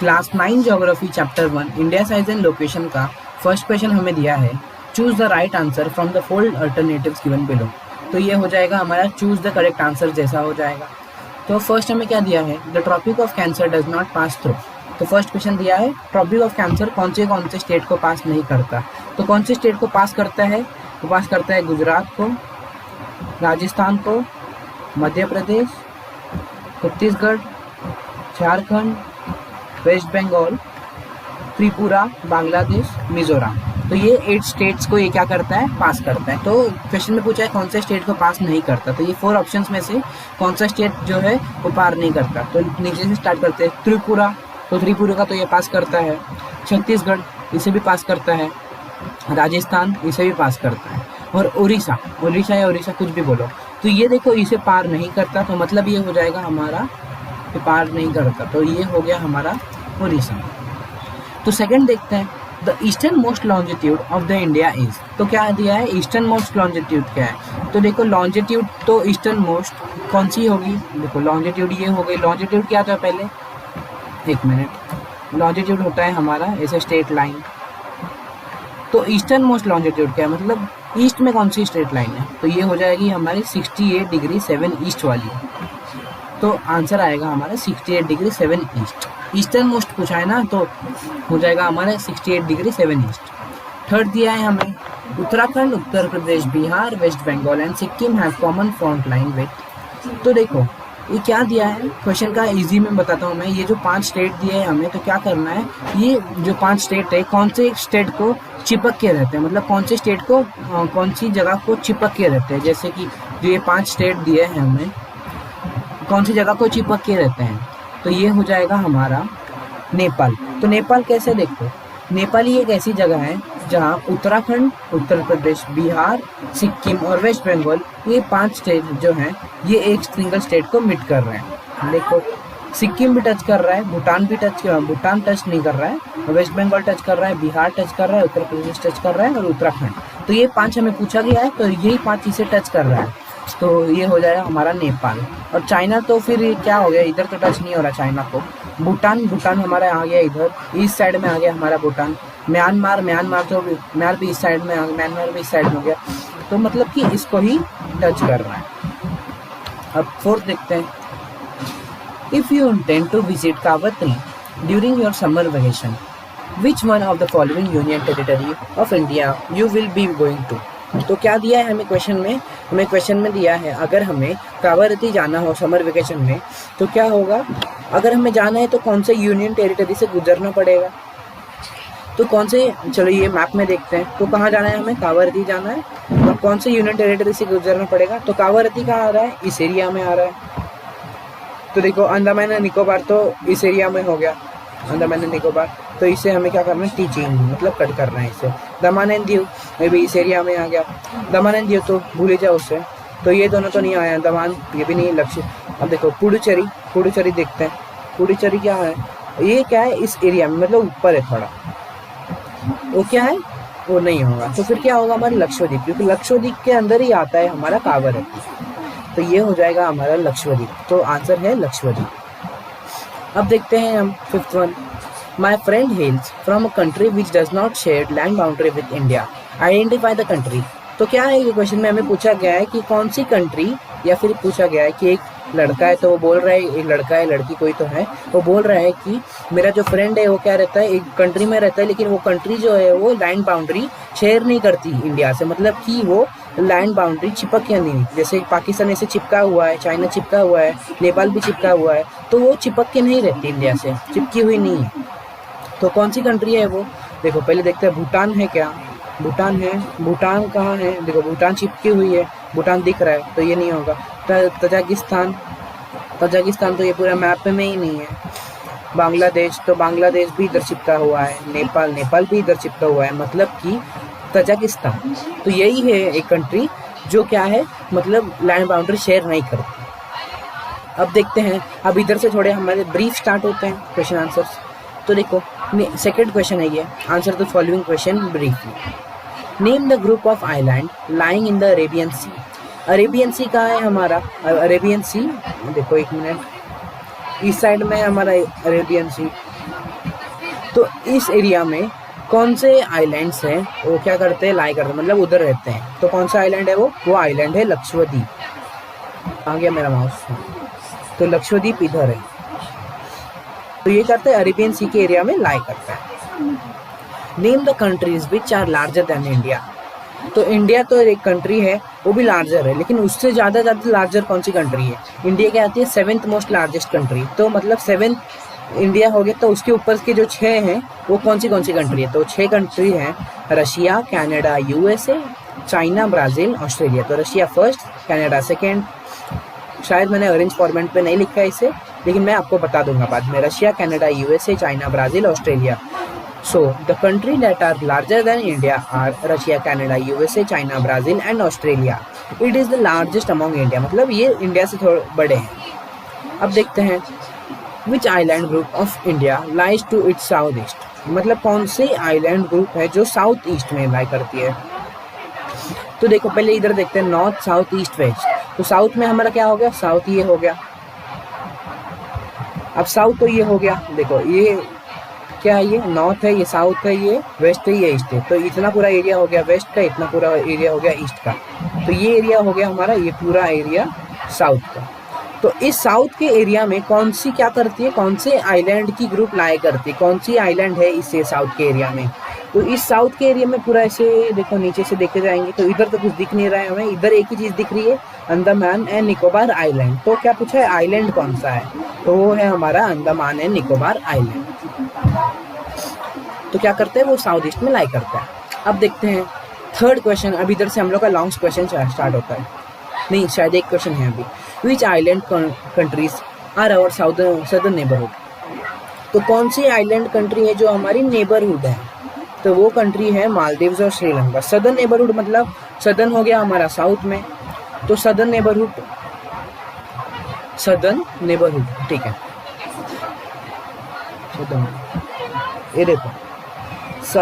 Class 9 geography chapter 1 India size and location का first question हमें दिया है, choose the right answer from the four alternatives given below. तो ये हो जाएगा हमारा चूज द करेक्ट आंसर जैसा हो जाएगा। तो फर्स्ट हमें क्या दिया है, the tropic of Cancer does not pass through. तो फर्स्ट क्वेश्चन दिया है ट्रॉपिक ऑफ कैंसर कौन से स्टेट को पास नहीं करता। तो कौन से स्टेट को पास करता है, वो पास करता है गुजरात को, राजस्थान को, मध्य प्रदेश, छत्तीसगढ़, झारखंड, वेस्ट बंगाल, त्रिपुरा, बांग्लादेश, मिजोरम। तो ये 8 स्टेट्स को ये क्या करता है, पास करता है। तो क्वेश्चन में पूछा है कौन से स्टेट को पास नहीं करता, तो ये 4 ऑप्शंस में से कौन सा स्टेट जो है वो पार नहीं करता। तो नीचे से स्टार्ट करते हैं, त्रिपुरा, तो त्रिपुरा का तो ये पास करता है, छत्तीसगढ़ इसे भी पास करता है, राजस्थान इसे भी पास करता है, और उड़ीसा या उड़ीसा कुछ भी बोलो, तो ये देखो इसे पार नहीं करता। तो मतलब ये हो जाएगा हमारा ये पार नहीं करता, तो ये हो गया हमारा उड़ीसा। तो सेकंड देखते हैं, the eastern most longitude of the India is. तो क्या दिया है, ईस्टर्न मोस्ट लॉन्जिट्यूड क्या है। तो देखो लॉन्जिट्यूड तो ईस्टर्न मोस्ट कौन सी होगी, देखो लॉन्जिट्यूड ये हो गई। लॉन्जिट्यूड क्या था पहले, एक मिनट, लॉन्जिट्यूड होता है हमारा ऐसे स्ट्रेट लाइन। तो ईस्टर्न मोस्ट लॉन्जिट्यूड क्या है, मतलब ईस्ट में कौन सी स्ट्रेट लाइन है, तो ये हो जाएगी हमारी 68 डिग्री 7 ईस्ट वाली। तो आंसर आएगा हमारा 68 डिग्री 7 ईस्ट। ईस्टर्न मोस्ट पूछा है ना, तो हो जाएगा हमारा 68 डिग्री 7 ईस्ट। थर्ड दिया है हमें, Uttarakhand, Uttar Pradesh, Bihar, west Bengal and Sikkim have common front line with. तो देखो ये क्या दिया है, क्वेश्चन का इजी में बताता हूँ मैं। ये जो 5 स्टेट दिए हैं हमें, तो क्या करना है, ये जो 5 स्टेट है कौन से स्टेट को चिपक के रहते हैं, मतलब कौन से स्टेट को कौन सी जगह को चिपक के रहते हैं। जैसे कि जो ये 5 स्टेट दिए हैं हमें, कौन सी जगह को चिपक के रहते हैं, तो ये हो जाएगा हमारा नेपाल। तो नेपाल कैसे, देखो नेपाल ही एक ऐसी जगह है जहाँ उत्तराखंड, उत्तर प्रदेश, बिहार, सिक्किम और वेस्ट बंगाल, ये 5 स्टेट जो हैं ये एक सिंगल स्टेट को मीट कर रहे हैं। देखो सिक्किम भी टच कर रहा है, भूटान टच नहीं कर रहा है, वेस्ट बंगाल टच कर रहा है, बिहार टच कर रहा है, उत्तर प्रदेश टच कर रहा है और उत्तराखंड। तो ये 5 हमें पूछा गया है, तो यही 5 इसे टच कर रहा है, तो ये हो जाएगा हमारा नेपाल। और चाइना तो फिर क्या हो गया, इधर तो टच नहीं हो रहा चाइना को। भूटान हमारा आ गया इधर, ईस्ट साइड में आ गया हमारा भूटान। म्यांमार तो म्यांमार भी इस साइड में आ गया, म्यांमार भी इस साइड में हो गया, तो मतलब कि इसको ही टच कर रहा है। अब फोर्थ देखते हैं, if you intend to visit कावत्री during your summer vacation, which one of the following union territory of India you will be going to. तो क्या दिया है हमें क्वेश्चन में दिया है, अगर हमें कावरती जाना हो समर वेकेशन में तो क्या होगा, अगर हमें जाना है तो कौन से यूनियन टेरिटरी से गुजरना पड़ेगा। तो कौन से, चलो ये मैप में देखते हैं, तो कहाँ जाना है हमें, कावरती जाना है, तो कौन से यूनियन टेरिटरी से गुजरना पड़ेगा। तो कावरती कहाँ आ रहा है, इस एरिया में आ रहा है। तो देखो अंडमान एंड निकोबार तो इस एरिया में हो गया, अंडमान एंड निकोबार, तो इसे हमें क्या करना है, टीचिंग मतलब कट करना है इसे। दमन एंड दीव ये भी इस एरिया में आ गया, दमन एंड दीव तो भूल जाओ उससे, तो ये दोनों तो नहीं आया, दमन ये भी नहीं, लक्ष्य। अब देखो पुडुचेरी देखते हैं, पुडुचेरी क्या है, ये क्या है इस एरिया में, मतलब ऊपर है थोड़ा, वो क्या है, वो नहीं होगा। तो फिर क्या होगा हमारा लक्षद्वीप, क्योंकि लक्षद्वीप के अंदर ही आता है हमारा कावरती, तो ये हो जाएगा हमारा लक्षद्वीप। तो आंसर है लक्षद्वीप। अब देखते हैं हम fifth one, my friend हेल्स from a country which does not share land boundary with India, identify the country. तो क्या है ये क्वेश्चन में हमें पूछा गया है कि कौन सी कंट्री, या फिर पूछा गया है कि एक लड़का है, तो वो बोल रहा है, एक लड़का है लड़की कोई तो है, वो बोल रहा है कि मेरा जो फ्रेंड है वो क्या रहता है, एक कंट्री में रहता है, लेकिन वो कंट्री जो है वो लैंड बाउंड्री शेयर नहीं करती इंडिया से, मतलब कि वो लैंड बाउंड्री चिपक के नहीं, जैसे पाकिस्तान ऐसे चिपका हुआ है, चाइना चिपका हुआ है, नेपाल भी चिपका हुआ है, तो वो चिपक के नहीं रहती इंडिया से, चिपकी हुई नहीं है। तो कौन सी कंट्री है वो, देखो पहले देखते हैं, भूटान है क्या, भूटान है, भूटान कहाँ है, देखो भूटान चिपकी हुई है, भूटान दिख रहा है, तो ये नहीं होगा। तजाकिस्तान तो ये पूरा मैप में ही नहीं है। बांग्लादेश, तो बांग्लादेश भी इधर चिपका हुआ है, नेपाल भी इधर चिपका हुआ है, मतलब कि तजाकिस्तान, तो यही है एक कंट्री जो क्या है, मतलब लैंड बाउंड्री शेयर नहीं करती। अब देखते हैं, अब इधर से थोड़े हमारे ब्रीफ स्टार्ट होते हैं क्वेश्चन आंसर्स। तो देखो सेकेंड क्वेश्चन है ये, answer the following question briefly. Name the group of island lying in the Arabian sea. Arabian sea कहाँ है हमारा, अरेबियन सी देखो एक मिनट, इस साइड में हमारा अरेबियन सी, तो इस एरिया में कौन से आइलैंड्स हैं, वो क्या करते हैं, लाई करते हैं, मतलब उधर रहते हैं। तो कौन सा आइलैंड है वो आइलैंड है लक्षद्वीप। आ गया मेरा माउस, तो लक्षद्वीप इधर है। तो ये करते हैं अरेबियन सी के एरिया में लाई करता है। Name the countries which are larger than India. तो इंडिया तो एक कंट्री है, वो भी लार्जर है, लेकिन उससे ज़्यादा लार्जर कौन सी कंट्री है? इंडिया क्या आती है 7th मोस्ट लार्जेस्ट कंट्री। तो मतलब 7 इंडिया हो गया, तो उसके ऊपर के जो 6 हैं वो कौन सी कंट्री है? तो 6 कंट्री हैं, Russia, Canada, USA, China, Brazil, Australia. तो रशिया फर्स्ट, कनाडा सेकेंड। शायद मैंने ऑरेंज फॉर्मेट पे नहीं लिखा है इसे, लेकिन मैं आपको बता दूंगा बाद में। Russia, Canada, USA, China, Brazil, Australia. So the country that are larger than India are Russia, Canada, USA, China, Brazil and Australia. It is the largest among India. मतलब ये इंडिया से थोड़े बड़े हैं। अब देखते हैं which island group of India lies to its southeast. मतलब कौन से आइलैंड ग्रुप है जो साउथ ईस्ट में लाई करती है। तो देखो पहले इधर देखते हैं, नॉर्थ, साउथ, ईस्ट, वेस्ट। तो साउथ में हमारा क्या हो गया, साउथ ये हो गया। अब साउथ तो ये हो गया, देखो ये क्या है, ये नॉर्थ है, ये साउथ है, ये वेस्ट है, ये ईस्ट है। तो इतना पूरा एरिया हो गया वेस्ट का, इतना पूरा एरिया हो गया ईस्ट का। तो ये एरिया हो गया हमारा, ये पूरा एरिया साउथ का। तो इस साउथ के एरिया में कौन सी क्या करती है, कौन से आइलैंड की ग्रुप लाई करती है, कौन सी आइलैंड है इससे साउथ के एरिया में? तो इस साउथ के एरिया में पूरा ऐसे देखो नीचे से देखे जाएंगे तो इधर तो कुछ दिख नहीं रहा है हमें, इधर एक ही चीज़ दिख रही है, अंडमान एंड निकोबार आइलैंड। तो क्या पूछा है, आइलैंड कौन सा है? तो वो है हमारा अंडमान एंड निकोबार आइलैंड। तो क्या करते हैं, वो साउथ ईस्ट में लाई करता है। अब देखते हैं थर्ड क्वेश्चन। अब इधर से हम लोग का लॉन्ग क्वेश्चन स्टार्ट होता है, नहीं शायद एक क्वेश्चन है अभी। Which island countries are our southern neighbourhood. तो कौन सी आइलैंड कंट्री है जो हमारी नेबरहुड है? तो वो कंट्री है मालदीव्स और श्रीलंका। सदर्न नेबरहुड मतलब सदर्न हो गया हमारा साउथ में, तो सदर्न नेबरहुड ठीक है। सदर्न, ये देखो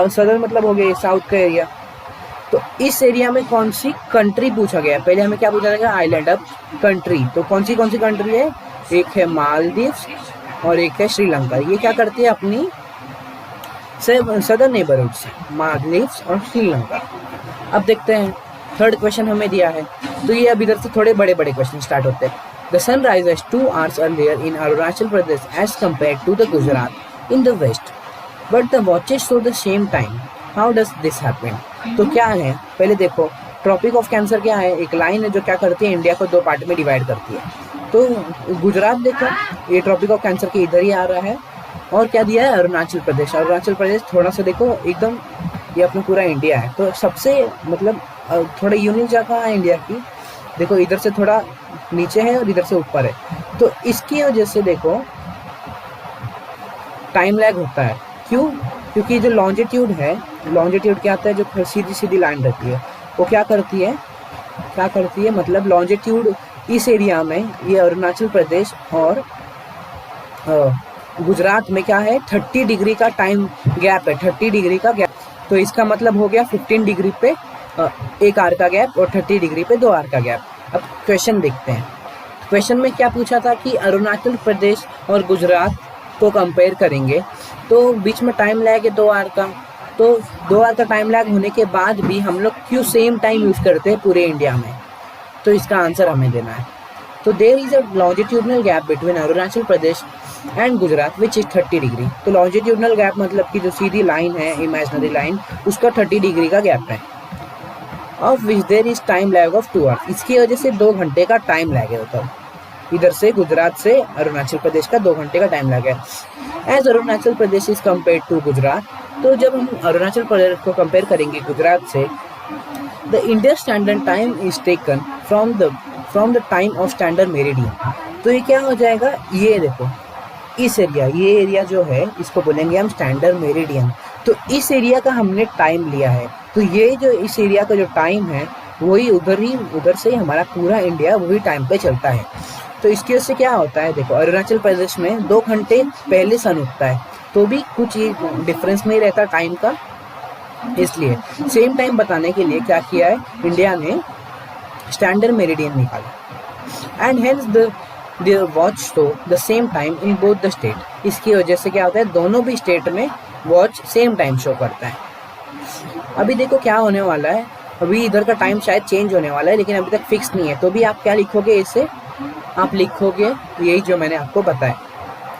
सदर्न मतलब हो गया साउथ का एरिया। तो इस एरिया में कौन सी कंट्री पूछा गया? पहले हमें क्या पूछा गया, आइलैंड। अब कंट्री, तो कौन सी कंट्री है? एक है मालदीव्स और एक है श्रीलंका। ये क्या करती है अपनी सदर्न नेबरहुड से, मालदीव्स और श्रीलंका। अब देखते हैं थर्ड क्वेश्चन हमें दिया है, तो ये अब इधर से थोड़े बड़े बड़े क्वेश्चन स्टार्ट होते हैं। The sun rises 2 hours earlier in Arunachal Pradesh as compare to the Gujarat in the west, but the watches show the same time, how does this happen? तो क्या है, पहले देखो ट्रॉपिक ऑफ कैंसर क्या है, एक लाइन है जो क्या करती है, इंडिया को 2 पार्ट में डिवाइड करती है। तो गुजरात देखो, ये ट्रॉपिक ऑफ कैंसर के इधर ही आ रहा है, और क्या दिया है, अरुणाचल प्रदेश। अरुणाचल प्रदेश थोड़ा सा देखो एकदम, ये अपना पूरा इंडिया है। तो सबसे मतलब थोड़ा यूनिक जगह है इंडिया की, देखो इधर से थोड़ा नीचे है और इधर से ऊपर है। तो इसकी वजह से देखो टाइम लैग होता है। क्यों? क्योंकि जो लॉन्जिट्यूड है, लॉन्जिट्यूड क्या आता है, जो सीधी सीधी लाइन रहती है, वो क्या करती है मतलब लॉन्जिट्यूड इस एरिया में, ये अरुणाचल प्रदेश और गुजरात में क्या है, 30 डिग्री का टाइम गैप है, 30 डिग्री का गैप। तो इसका मतलब हो गया 15 डिग्री पे 1 आवर का गैप और 30 डिग्री पे 2 आवर का गैप। अब क्वेश्चन देखते हैं। क्वेश्चन में क्या पूछा था कि अरुणाचल प्रदेश और गुजरात को कंपेयर करेंगे, तो बीच में टाइम लैग है 2 आवर का। तो 2 आवर का टाइम लैग होने के बाद भी हम लोग क्यों सेम टाइम यूज़ करते हैं पूरे इंडिया में? तो इसका आंसर हमें देना है। तो there is a longitudinal gap between Arunachal Pradesh and Gujarat which is 30 degree. तो लॉन्जिट्यूडनल गैप मतलब कि जो सीधी लाइन है, इमेजिनरी लाइन, उसका 30 डिग्री का गैप है, of which there is time lag of 2 hours. इसकी वजह से 2 घंटे का टाइम लैग है उधर, इधर से गुजरात से अरुणाचल प्रदेश का 2 घंटे का टाइम लैग है। As Arunachal Pradesh is compare to Gujarat, तो जब हम अरुणाचल प्रदेश को कंपेयर करेंगे गुजरात से, the Indian standard time is taken from the time of standard meridian. तो ये क्या हो जाएगा, ये देखो इस एरिया, ये एरिया जो है इसको बोलेंगे हम स्टैंडर्ड मेरिडियन। तो इस एरिया का हमने टाइम लिया है, तो ये जो इस एरिया का जो टाइम है वही उधर से हमारा पूरा इंडिया वही टाइम पे चलता है। तो इसकी वजह से क्या होता है, देखो अरुणाचल प्रदेश में 2 घंटे पहले सन उगता है, तो भी कुछ डिफरेंस नहीं रहता टाइम का। इसलिए सेम टाइम बताने के लिए क्या किया है, इंडिया ने स्टैंडर्ड मेरिडियन निकाला। And hence the there watch to the same time in both the state. इसकी वजह से क्या होता है, दोनों भी स्टेट में वॉच सेम टाइम शो करता है। अभी देखो क्या होने वाला है, अभी इधर का टाइम शायद चेंज होने वाला है, लेकिन अभी तक फिक्स नहीं है। तो भी आप क्या लिखोगे इसे, आप लिखोगे यही जो मैंने आपको बताया।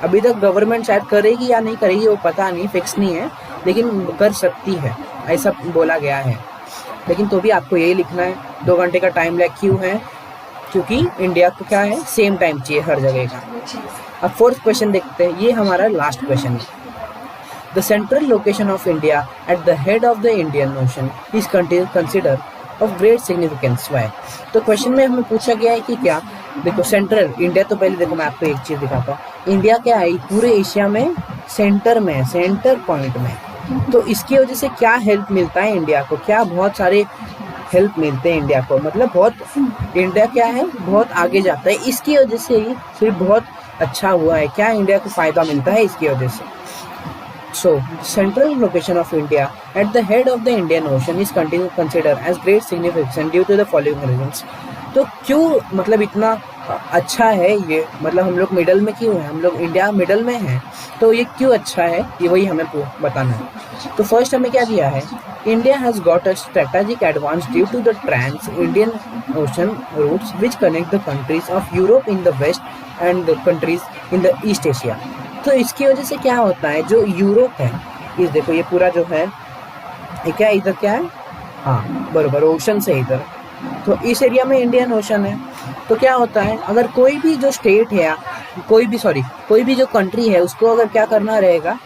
अभी तक गवर्नमेंट शायद करेगी या नहीं करेगी वो पता नहीं, फिक्स नहीं है, लेकिन कर सकती है ऐसा बोला गया है। लेकिन तो भी आपको यही लिखना है। 2 घंटे का टाइम लैग क्यों है, क्योंकि इंडिया को क्या है, सेम टाइम चाहिए हर जगह का। अब फोर्थ क्वेश्चन देखते हैं, ये हमारा लास्ट क्वेश्चन है। The central location of India at the head of the Indian Ocean is consider of great significance why. तो क्वेश्चन में हमें पूछा गया है कि क्या, देखो सेंट्रल इंडिया, तो पहले देखो मैं आपको एक चीज़ दिखाता हूँ। इंडिया क्या है, पूरे एशिया में सेंटर में, सेंटर पॉइंट में। तो इसकी वजह से क्या हेल्प मिलता है इंडिया को, क्या बहुत सारे हेल्प मिलते हैं इंडिया को, मतलब बहुत, इंडिया क्या है, बहुत आगे जाता है। इसकी वजह से ही फिर बहुत अच्छा हुआ है, क्या इंडिया को फ़ायदा मिलता है इसकी वजह से। So, central location of India at the head of the Indian Ocean is considered as great significance due to the following reasons। तो क्यों मतलब इतना अच्छा है ये, मतलब हम लोग मिडल में क्यों है, हम लोग इंडिया मिडल में है, तो ये क्यों अच्छा है, ये वही हमें बताना है। तो फर्स्ट हमें क्या दिया है, India has got a strategic advance due to the trans Indian Ocean routes which connect the countries of Europe in the west and the countries in the East Asia. तो इसकी वजह से क्या होता है, जो यूरोप है, इस देखो ये पूरा जो है, ये क्या इधर क्या है, हाँ बराबर ओशन से इधर, तो इस एरिया में इंडियन ओशन है। तो क्या होता है, अगर कोई भी जो स्टेट है, कोई भी जो कंट्री है, उसको अगर क्या करना रहेगा,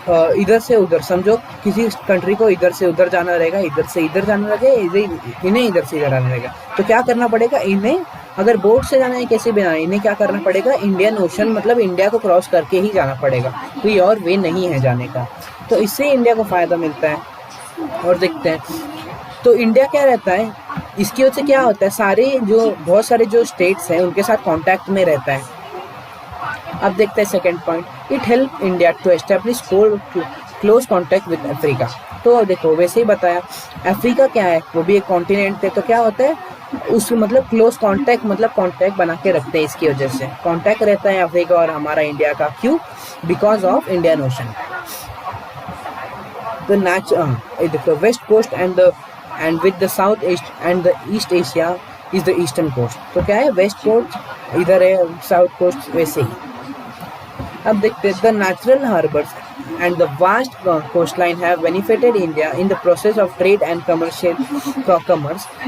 इधर से उधर, समझो किसी कंट्री को इधर से उधर जाना रहेगा, इधर से इधर जाना रहेगा, इन्हें इधर से इधर आना रहेगा, तो क्या करना पड़ेगा, इन्हें अगर बोट से जाना है कैसे भी, इन्हें क्या करना पड़ेगा, इंडियन ओशन मतलब इंडिया को क्रॉस करके ही जाना पड़ेगा, कोई और वे नहीं है जाने का। तो इससे इंडिया को फ़ायदा मिलता है। और देखते हैं तो इंडिया क्या रहता है, इसकी वजह से क्या होता है, बहुत सारे जो स्टेट्स हैं उनके साथ कॉन्टैक्ट में रहता है। अब देखते हैं second point, it help India to establish close contact with Africa. तो देखो वैसे ही बताया, अफ्रीका क्या है, वो भी एक कॉन्टिनेंट है, तो क्या होता है उस मतलब क्लोज कॉन्टैक्ट, मतलब कॉन्टैक्ट बना के रखते हैं, इसकी वजह से कॉन्टैक्ट रहता है अफ्रीका और हमारा इंडिया का। क्यों, because of Indian ocean. The west coast and with the south east and the east Asia is the eastern coast। तो क्या है, वेस्ट कोस्ट इधर है, साउथ कोस्ट वैसे ही। अब देखते हैं, the natural harbours and the vast coastline have benefited India in the process of trade and commerce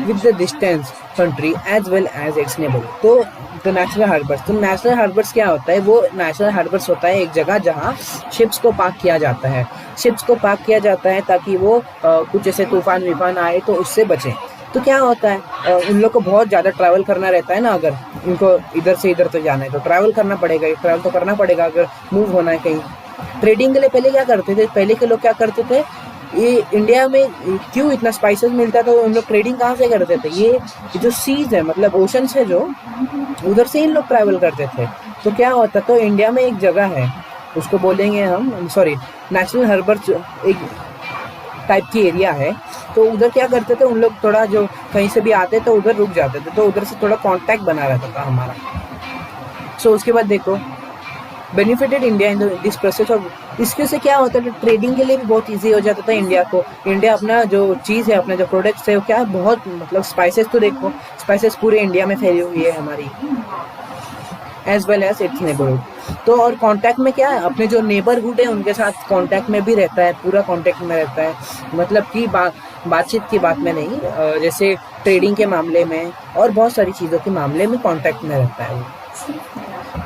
with the distant country as well as its neighbor। तो नेचुरल हार्बर्स क्या होता है, वो नेचुरल हार्बर्स होता है एक जगह जहाँ शिप्स को पार्क किया जाता है, ताकि वो कुछ ऐसे तूफान विफान आए तो उससे बचें। तो क्या होता है, उन लोग को बहुत ज़्यादा ट्रैवल करना रहता है ना, अगर उनको इधर से इधर तो जाना है तो ट्रैवल करना पड़ेगा, ट्रैवल तो करना पड़ेगा अगर मूव होना है कहीं। ट्रेडिंग के लिए पहले क्या करते थे, पहले के लोग क्या करते थे, ये इंडिया में क्यों इतना स्पाइसेस मिलता था, तो उन लोग ट्रेडिंग कहाँ से करते थे, ये जो सीज है मतलब ओशन से, जो उधर से इन लोग ट्रैवल करते थे। तो क्या होता, तो इंडिया में एक जगह है, उसको बोलेंगे हम नेशनल हार्बर, एक टाइप की एरिया है। तो उधर क्या करते थे, उन लोग थोड़ा जो कहीं से भी आते तो उधर रुक जाते थे, तो उधर से थोड़ा कांटेक्ट बना रहता था हमारा। उसके बाद देखो, benefited India in this process of, इसके से क्या होता है, ट्रेडिंग के लिए भी बहुत इजी हो जाता था इंडिया को। इंडिया अपना जो चीज़ है, अपना जो प्रोडक्ट्स है, वो क्या है, बहुत मतलब स्पाइसेस, तो देखो स्पाइसेस पूरे इंडिया में फैली हुई है हमारी, as well as its neighbourhood. तो और कांटेक्ट में क्या है, अपने जो नेबरहुड है उनके साथ कांटेक्ट में भी रहता है, पूरा कांटेक्ट में रहता है, मतलब कि बातचीत की बात में नहीं, जैसे ट्रेडिंग के मामले में और बहुत सारी चीज़ों के मामले में कांटेक्ट में रहता है वो।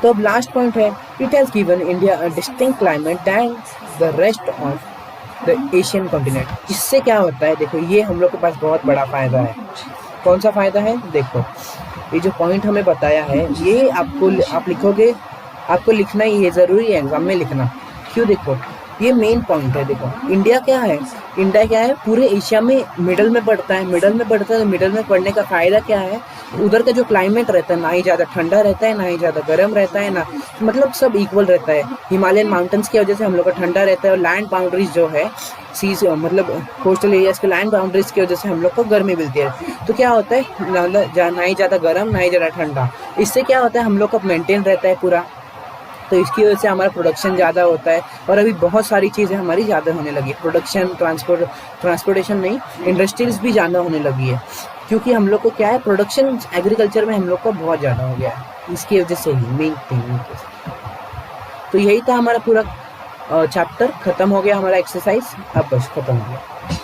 तो अब लास्ट पॉइंट है, it has given India a distinct climate than the rest of the Asian continent. इससे क्या होता है, देखो ये हम लोग के पास बहुत बड़ा फ़ायदा है। कौन सा फ़ायदा है, देखो ये जो पॉइंट हमें बताया है, ये आप लिखोगे, आपको लिखना ही है, ज़रूरी है एग्जाम में लिखना। क्यों, देखो ये मेन पॉइंट है। देखो इंडिया क्या है, पूरे एशिया में मिडल में पड़ता है, तो मिडल में पड़ने का फ़ायदा क्या है, उधर का जो क्लाइमेट रहता है ना ही ज़्यादा ठंडा रहता है ना ही ज़्यादा गर्म रहता है ना, मतलब सब इक्वल रहता है। हिमालयन माउंटेन्स की वजह से हम लोग का ठंडा रहता है और लैंड बाउंड्रीज जो है सीज मतलब कोस्टल एरियाज के लैंड बाउंड्रीज की वजह से हम लोग को गर्मी मिलती है। तो क्या होता है ना ही ज़्यादा गर्म ना ही ज़्यादा ठंडा, इससे क्या होता है हम लोग का मेंटेन रहता है पूरा। तो इसकी वजह से हमारा प्रोडक्शन ज़्यादा होता है और अभी बहुत सारी चीज़ें हमारी ज़्यादा होने लगी है। प्रोडक्शन ट्रांसपोर्टेशन नहीं, इंडस्ट्रीज भी ज़्यादा होने लगी है, क्योंकि हम लोग को क्या है प्रोडक्शन एग्रीकल्चर में हम लोग का बहुत ज़्यादा हो गया है, इसकी वजह से ही मेन थिंग। तो यही था हमारा पूरा चैप्टर, ख़त्म हो गया हमारा एक्सरसाइज, अब बस ख़त्म हो गया।